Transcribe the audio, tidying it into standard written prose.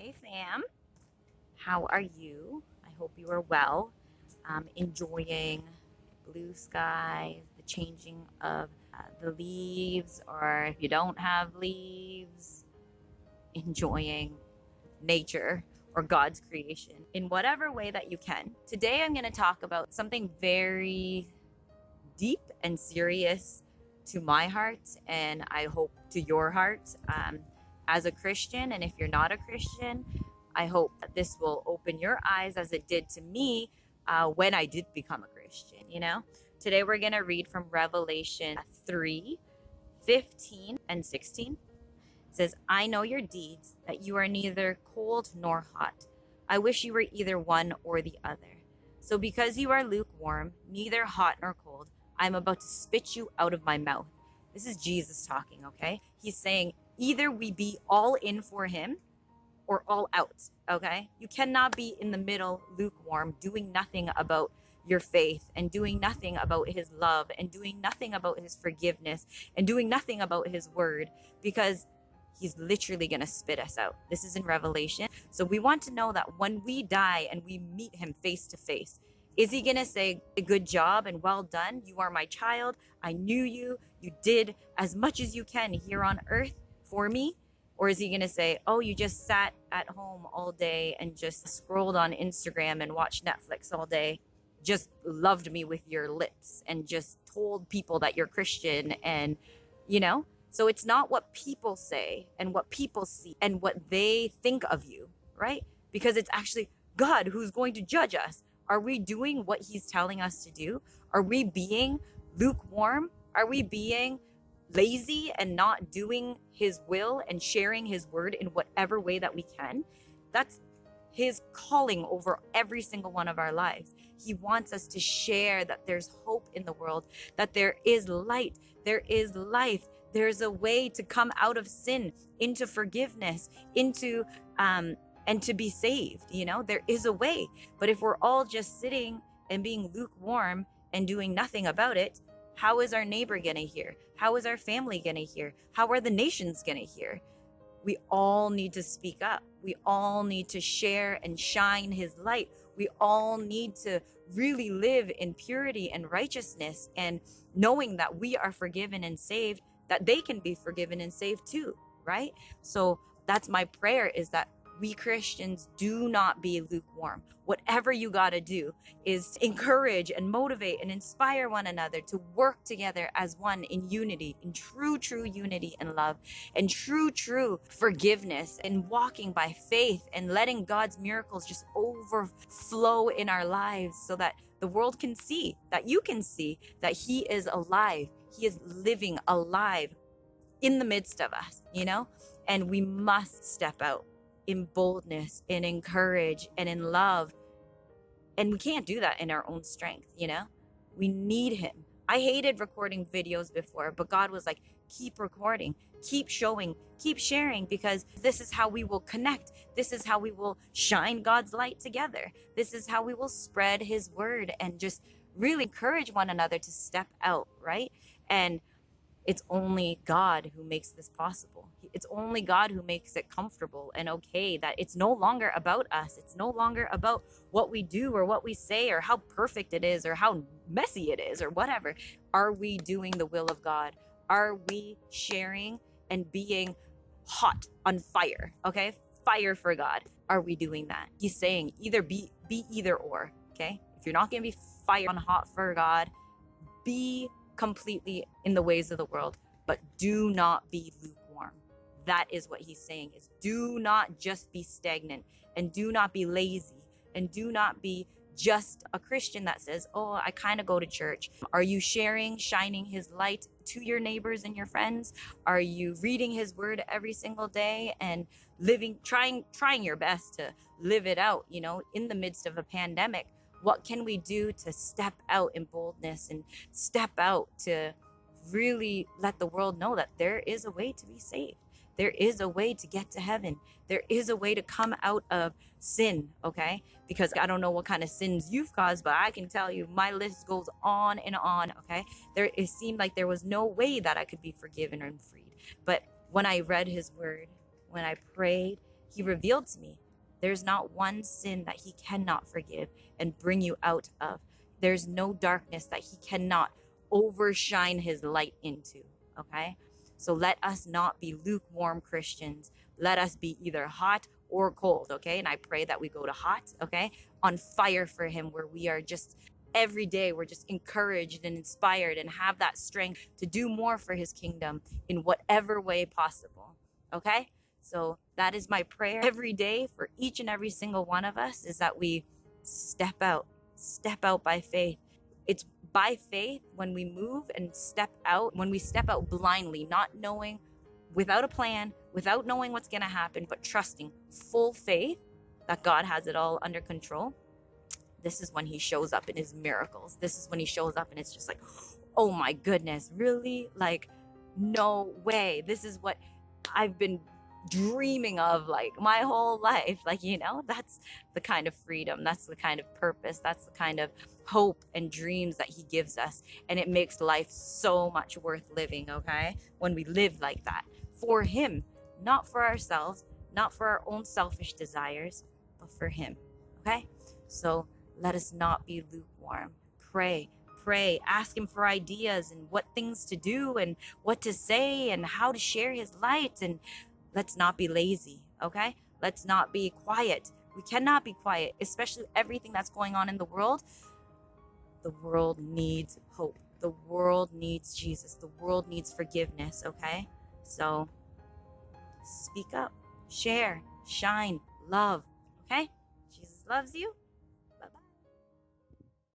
Hey fam, how are you? I hope you are well. Enjoying blue skies, the changing of the leaves, or if you don't have leaves, enjoying nature or God's creation in whatever way that you can. Today I'm going to talk about something very deep and serious to my heart, and I hope to your heart as a Christian. And if you're not a Christian, I hope that this will open your eyes as it did to me when I did become a Christian. Today we're going to read from Revelation 3:15 and 16. It says, I know your deeds, that you are neither cold nor hot. I wish you were either one or the other. So because you are lukewarm, neither hot nor cold, I'm about to spit you out of my mouth. This is Jesus talking, okay? He's saying either we be all in for him or all out, okay? You cannot be in the middle, lukewarm, doing nothing about your faith and doing nothing about his love and doing nothing about his forgiveness and doing nothing about his word, because he's literally going to spit us out. This is in Revelation. So we want to know that when we die and we meet him face to face, is he going to say, good job and well done? You are my child. I knew you. You did as much as you can here on earth for me. Or is he going to say, oh, you just sat at home all day and just scrolled on Instagram and watched Netflix all day, just loved me with your lips and just told people that you're Christian and, So it's not what people say and what people see and what they think of you, right? Because it's actually God who's going to judge us. Are we doing what he's telling us to do? Are we being lukewarm? Are we being lazy and not doing his will and sharing his word in whatever way that we can? That's his calling over every single one of our lives. He wants us to share that there's hope in the world, that there is light, there is life. There's a way to come out of sin, into forgiveness, into and to be saved. There is a way. But if we're all just sitting and being lukewarm and doing nothing about it, how is our neighbor going to hear? How is our family going to hear? How are the nations going to hear? We all need to speak up. We all need to share and shine his light. We all need to really live in purity and righteousness, and knowing that we are forgiven and saved, that they can be forgiven and saved too, right? So that's my prayer, is that we Christians do not be lukewarm. Whatever you got to do is encourage and motivate and inspire one another to work together as one in unity, in true unity and love, and true forgiveness, and walking by faith and letting God's miracles just overflow in our lives, so that the world can see, that you can see that he is alive. He is living alive in the midst of us, and we must step out in boldness, in courage, and in love. And we can't do that in our own strength, We need him. I hated recording videos before, but God was like, keep recording, keep showing, keep sharing, because this is how we will connect. This is how we will shine God's light together. This is how we will spread his word and just really encourage one another to step out, right? And it's only God who makes this possible. It's only God who makes it comfortable and okay, that it's no longer about us. It's no longer about what we do or what we say or how perfect it is or how messy it is or whatever. Are we doing the will of God? Are we sharing and being hot on fire? Okay? Fire for God. Are we doing that? He's saying either be either or. Okay? If you're not going to be fire on hot for God, be completely in the ways of the world, but do not be lukewarm. That is what he's saying, is do not just be stagnant, and do not be lazy, and do not be just a Christian that says, oh, I kind of go to church. Are you shining his light to your neighbors and your friends? Are you reading his word every single day and trying your best to live it out, in the midst of a pandemic? What can we do to step out in boldness and step out to really let the world know that there is a way to be saved? There is a way to get to heaven. There is a way to come out of sin, okay? Because I don't know what kind of sins you've caused, but I can tell you my list goes on and on, okay? It seemed like there was no way that I could be forgiven and freed. But when I read his word, when I prayed, He revealed to me, there's not one sin that he cannot forgive and bring you out of. There's no darkness that he cannot overshine his light into. Okay? So let us not be lukewarm Christians. Let us be either hot or cold. Okay? And I pray that we go to hot. Okay? On fire for him, where we are just every day, we're just encouraged and inspired and have that strength to do more for his kingdom in whatever way possible. Okay? So that is my prayer every day for each and every single one of us, is that we step out by faith. It's by faith when we move and step out, when we step out blindly, not knowing, without a plan, without knowing what's going to happen, but trusting full faith that God has it all under control. This is when he shows up in his miracles. This is when he shows up and it's just like, oh my goodness, really? Like, no way. This is what I've been dreaming of like my whole life. Like, that's the kind of freedom, that's the kind of purpose, that's the kind of hope and dreams that he gives us. And it makes life so much worth living, okay? When we live like that for him, not for ourselves, not for our own selfish desires, but for him, okay? So let us not be lukewarm. Pray, ask him for ideas and what things to do and what to say and how to share his light. And let's not be lazy, okay? Let's not be quiet. We cannot be quiet, especially everything that's going on in the world. The world needs hope. The world needs Jesus. The world needs forgiveness, okay? So speak up, share, shine, love, okay? Jesus loves you.